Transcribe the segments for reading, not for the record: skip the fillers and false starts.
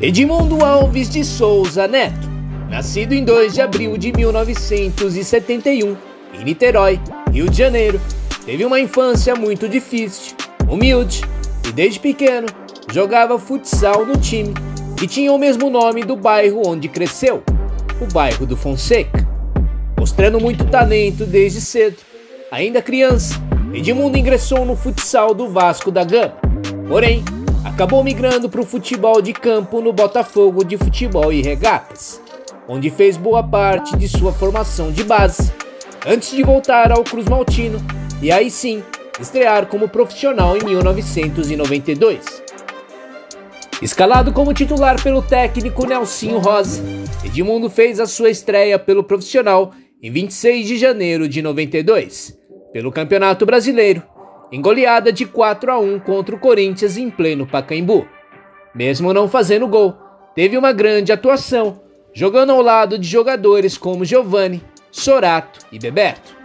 Edmundo Alves de Souza Neto, nascido em 2 de abril de 1971, em Niterói, Rio de Janeiro, teve uma infância muito difícil, humilde e desde pequeno jogava futsal no time que tinha o mesmo nome do bairro onde cresceu, o bairro do Fonseca. Mostrando muito talento desde cedo, ainda criança, Edmundo ingressou no futsal do Vasco da Gama, porém acabou migrando para o futebol de campo no Botafogo de Futebol e Regatas, onde fez boa parte de sua formação de base, antes de voltar ao Cruz Maltino e aí sim estrear como profissional em 1992. Escalado como titular pelo técnico Nelsinho Rosa, Edmundo fez a sua estreia pelo profissional em 26 de janeiro de 92, pelo Campeonato Brasileiro, em goleada de 4-1 contra o Corinthians em pleno Pacaembu. Mesmo não fazendo gol, teve uma grande atuação, jogando ao lado de jogadores como Giovani, Sorato e Bebeto.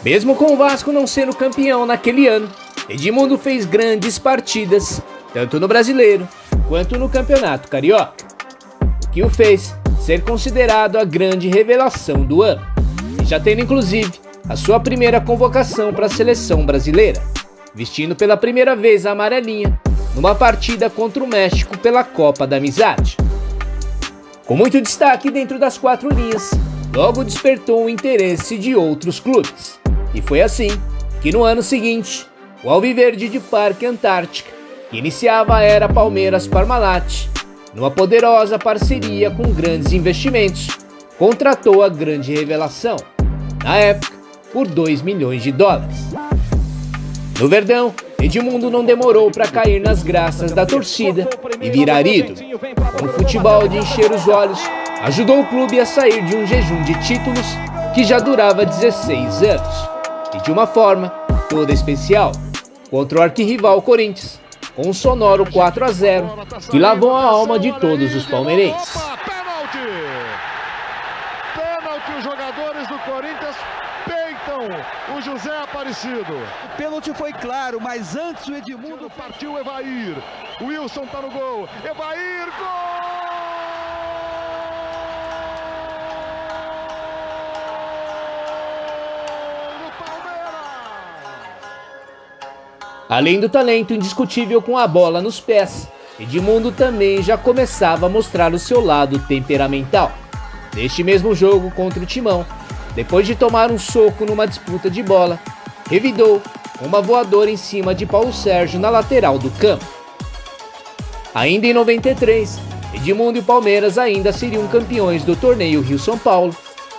Mesmo com o Vasco não sendo campeão naquele ano, Edmundo fez grandes partidas, tanto no Brasileiro quanto no Campeonato Carioca, o que o fez ser considerado a grande revelação do ano, e já tendo inclusive a sua primeira convocação para a seleção brasileira, vestindo pela primeira vez a amarelinha numa partida contra o México pela Copa da Amizade. Com muito destaque dentro das 4 linhas, logo despertou o interesse de outros clubes, e foi assim que no ano seguinte, o Alviverde de Parque Antártica, que iniciava a era Palmeiras Parmalat, numa poderosa parceria com grandes investimentos, contratou a grande revelação, na época, por $2 milhões. No Verdão, Edmundo não demorou para cair nas graças da torcida e virar ídolo. Com o futebol de encher os olhos, ajudou o clube a sair de um jejum de títulos que já durava 16 anos, e de uma forma toda especial, contra o arquirrival Corinthians, com um sonoro 4-0 que lavou a alma de todos os palmeirenses. Pênalti, os jogadores do Corinthians peitam o José Aparecido. O pênalti foi claro, mas antes o Edmundo partiu. Evair, o Wilson tá no gol, Evair, gol! Do Palmeiras! Além do talento indiscutível com a bola nos pés, Edmundo também já começava a mostrar o seu lado temperamental. Neste mesmo jogo contra o Timão, depois de tomar um soco numa disputa de bola, revidou com uma voadora em cima de Paulo Sérgio na lateral do campo. Ainda em 93, Edmundo e o Palmeiras ainda seriam campeões do torneio Rio-São Paulo,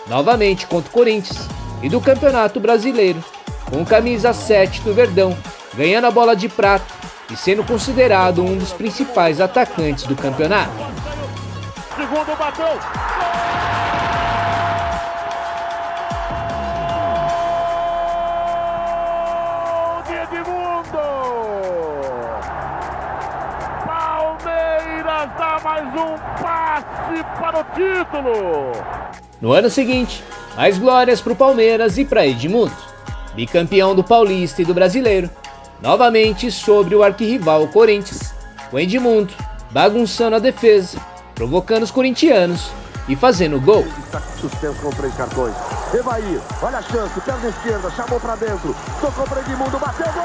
novamente contra o Corinthians, e do Campeonato Brasileiro, com camisa 7 do Verdão, ganhando a bola de prata e sendo considerado um dos principais atacantes do campeonato. Segundo bateu! Palmeiras dá mais um passe para o título. No ano seguinte, mais glórias para o Palmeiras e para Edmundo, bicampeão do Paulista e do Brasileiro, novamente sobre o arquirrival Corinthians, com Edmundo bagunçando a defesa, provocando os corintianos e fazendo gol. Suspenso com 3 cartões. Evair, olha a chance, perna esquerda, chamou para dentro, tocou para Edmundo, bateu, gol!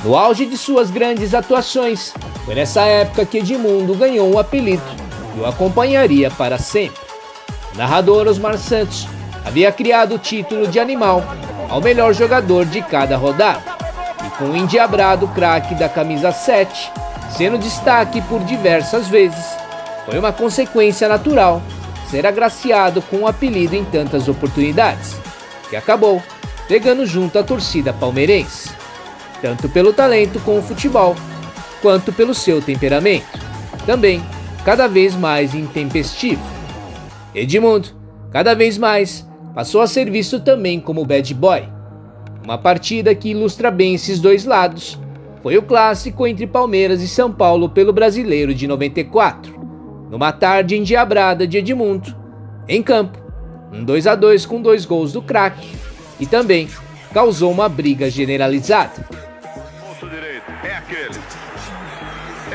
No auge de suas grandes atuações, foi nessa época que Edmundo ganhou um apelido que o acompanharia para sempre. O narrador Osmar Santos havia criado o título de animal ao melhor jogador de cada rodada, e com o endiabrado craque da camisa 7 sendo destaque por diversas vezes, foi uma consequência natural ser agraciado com o apelido em tantas oportunidades, que acabou pegando junto à torcida palmeirense, tanto pelo talento com o futebol, quanto pelo seu temperamento, também cada vez mais intempestivo. Edmundo, cada vez mais, passou a ser visto também como bad boy, uma partida que ilustra bem esses dois lados, foi o clássico entre Palmeiras e São Paulo pelo Brasileiro de 94, numa tarde endiabrada de Edmundo, em campo, um 2-2 com 2 gols do craque, e também causou uma briga generalizada. Ponto direito, é aquele.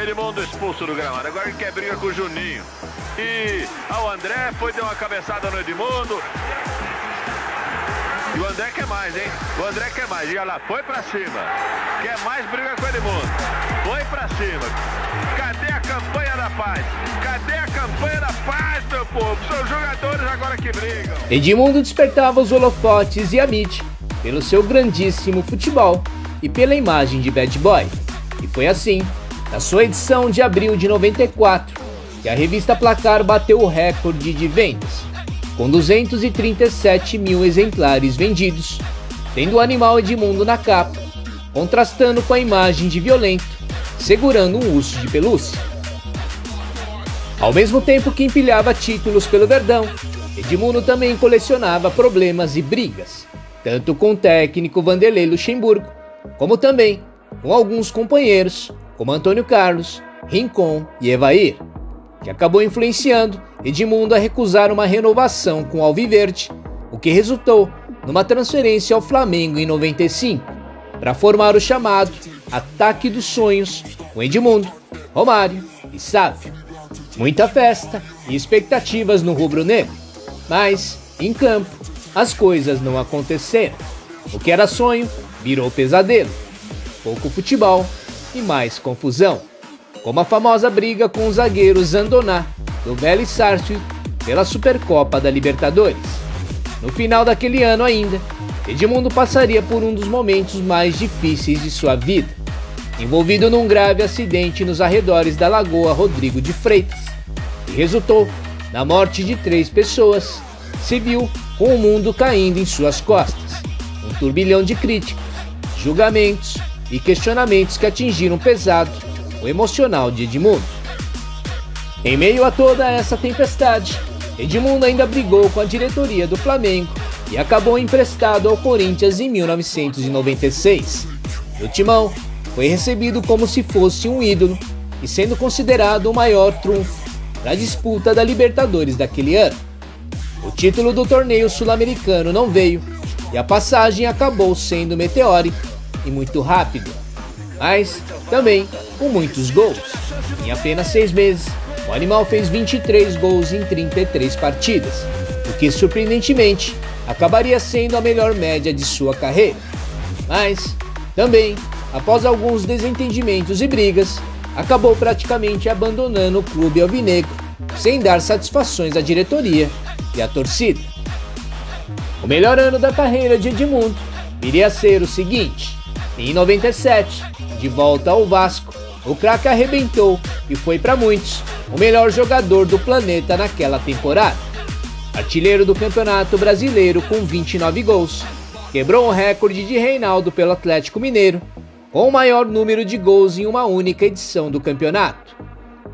Edmundo expulso do gramado, agora ele quer briga com o Juninho. E o André foi dar uma cabeçada no Edmundo. E o André quer mais, hein? O André quer mais. E olha lá, foi pra cima. Quer mais briga com o Edmundo. Foi pra cima. Cadê a campanha da paz? Cadê a campanha da paz, meu povo? São os jogadores agora que brigam. Edmundo despertava os holofotes e a mídia pelo seu grandíssimo futebol e pela imagem de bad boy. E foi assim, na sua edição de abril de 94, que a revista Placar bateu o recorde de vendas, com 237 mil exemplares vendidos, tendo o animal Edmundo na capa, contrastando com a imagem de violento, segurando um urso de pelúcia. Ao mesmo tempo que empilhava títulos pelo Verdão, Edmundo também colecionava problemas e brigas, tanto com o técnico Vanderlei Luxemburgo, como também com alguns companheiros, como Antônio Carlos, Rincon e Evair, que acabou influenciando Edmundo a recusar uma renovação com o Alviverde, o que resultou numa transferência ao Flamengo em 95, para formar o chamado Ataque dos Sonhos com Edmundo, Romário e Sávio. Muita festa e expectativas no rubro-negro, mas, em campo, as coisas não aconteceram. O que era sonho virou pesadelo. Pouco futebol e mais confusão, como a famosa briga com os zagueiros Zandoná, do Vélez Sarsfield, pela Supercopa da Libertadores. No final daquele ano ainda, Edmundo passaria por um dos momentos mais difíceis de sua vida, envolvido num grave acidente nos arredores da Lagoa Rodrigo de Freitas, que resultou na morte de 3 pessoas. Se viu com o mundo caindo em suas costas, um turbilhão de críticas, julgamentos e questionamentos que atingiram pesado o emocional de Edmundo. Em meio a toda essa tempestade, Edmundo ainda brigou com a diretoria do Flamengo e acabou emprestado ao Corinthians em 1996. No Timão, foi recebido como se fosse um ídolo e sendo considerado o maior trunfo da disputa da Libertadores daquele ano. O título do torneio sul-americano não veio e a passagem acabou sendo meteórica e muito rápida, mas também com muitos gols. Em apenas 6 meses, o animal fez 23 gols em 33 partidas, o que surpreendentemente acabaria sendo a melhor média de sua carreira. Mas também, após alguns desentendimentos e brigas, acabou praticamente abandonando o clube alvinegro, sem dar satisfações à diretoria e à torcida. O melhor ano da carreira de Edmundo iria ser o seguinte: em 97, de volta ao Vasco, o craque arrebentou e foi para muitos o melhor jogador do planeta naquela temporada. Artilheiro do Campeonato Brasileiro com 29 gols, quebrou o recorde de Reinaldo pelo Atlético Mineiro, com o maior número de gols em uma única edição do campeonato.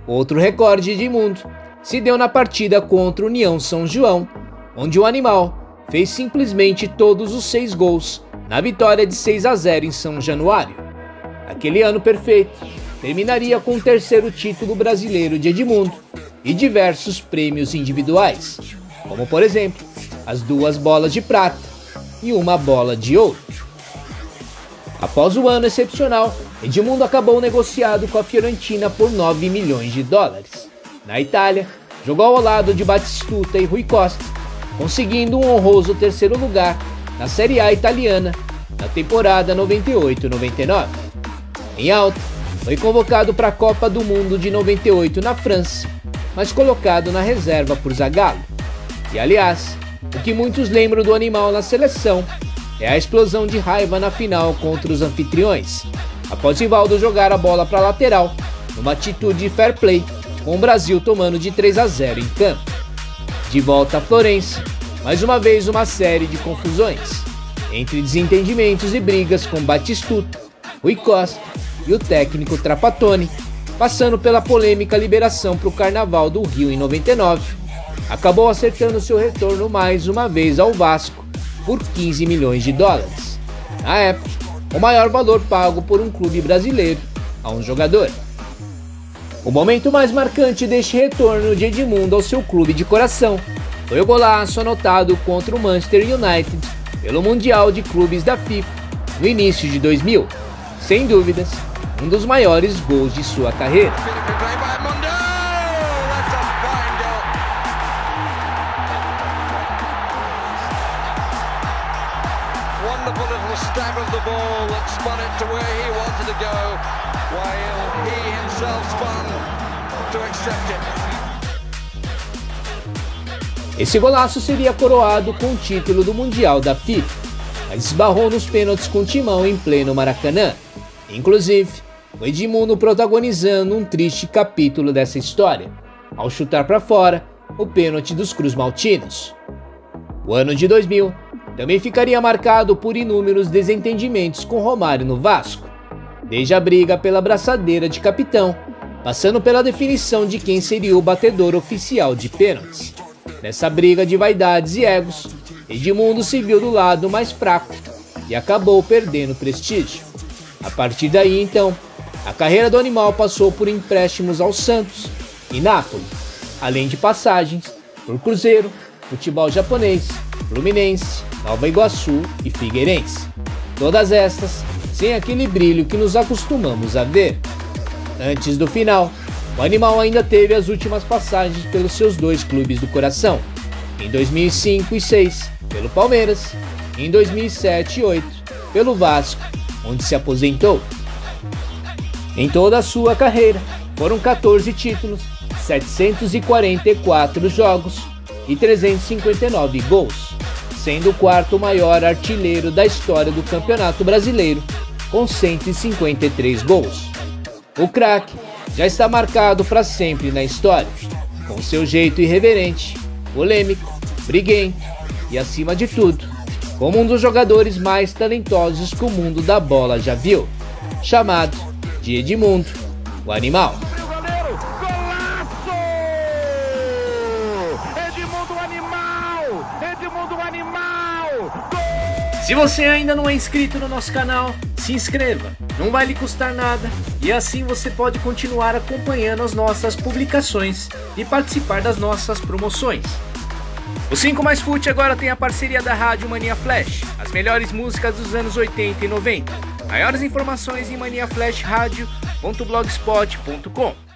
Outro recorde de Edmundo se deu na partida contra o União São João, onde o animal fez simplesmente todos os 6 gols na vitória de 6-0 em São Januário. Aquele ano perfeito terminaria com o 3º título brasileiro de Edmundo e diversos prêmios individuais, como por exemplo, as 2 bolas de prata e uma bola de ouro. Após o ano excepcional, Edmundo acabou negociado com a Fiorentina por 9 milhões de dólares. Na Itália, jogou ao lado de Batistuta e Rui Costa, conseguindo um honroso 3º lugar na Série A italiana na temporada 98-99. Em alta, foi convocado para a Copa do Mundo de 98 na França, mas colocado na reserva por Zagallo. E aliás, o que muitos lembram do animal na seleção é a explosão de raiva na final contra os anfitriões, após Rivaldo jogar a bola para a lateral, numa atitude de fair play, com o Brasil tomando de 3-0 em campo. De volta a Florença, mais uma vez uma série de confusões, entre desentendimentos e brigas com Batistuta, Rui Costa e o técnico Trapattoni, passando pela polêmica liberação para o Carnaval do Rio em 99, acabou acertando seu retorno mais uma vez ao Vasco por 15 milhões de dólares. Na época, o maior valor pago por um clube brasileiro a um jogador. O momento mais marcante deste retorno de Edmundo ao seu clube de coração foi o golaço anotado contra o Manchester United pelo Mundial de Clubes da FIFA no início de 2000. Sem dúvidas, um dos maiores gols de sua carreira. Wonderful little stab of the ball that spun it to where he wanted to go, while he himself spun to accept it. Esse golaço seria coroado com o título do Mundial da FIFA, mas esbarrou nos pênaltis com o Timão em pleno Maracanã. Inclusive, o Edmundo protagonizando um triste capítulo dessa história, ao chutar para fora o pênalti dos Cruz-Maltinos. O ano de 2000 também ficaria marcado por inúmeros desentendimentos com Romário no Vasco, desde a briga pela braçadeira de capitão, passando pela definição de quem seria o batedor oficial de pênaltis. Nessa briga de vaidades e egos, Edmundo se viu do lado mais fraco e acabou perdendo prestígio. A partir daí, então, a carreira do animal passou por empréstimos ao Santos e Napoli, além de passagens por Cruzeiro, futebol japonês, Fluminense, Nova Iguaçu e Figueirense. Todas estas sem aquele brilho que nos acostumamos a ver. Antes do final, o animal ainda teve as últimas passagens pelos seus dois clubes do coração, em 2005 e 2006 pelo Palmeiras, e em 2007 e 2008 pelo Vasco, onde se aposentou. Em toda a sua carreira, foram 14 títulos, 744 jogos e 359 gols, sendo o quarto maior artilheiro da história do Campeonato Brasileiro, com 153 gols. O craque já está marcado para sempre na história, com seu jeito irreverente, polêmico, briguento e, acima de tudo, como um dos jogadores mais talentosos que o mundo da bola já viu, chamado de Edmundo, o Animal. Se você ainda não é inscrito no nosso canal, se inscreva, não vai lhe custar nada e assim você pode continuar acompanhando as nossas publicações e participar das nossas promoções. O 5 Mais Fute agora tem a parceria da Rádio Mania Flash, as melhores músicas dos anos 80 e 90. Maiores informações em maniaflashradio.blogspot.com.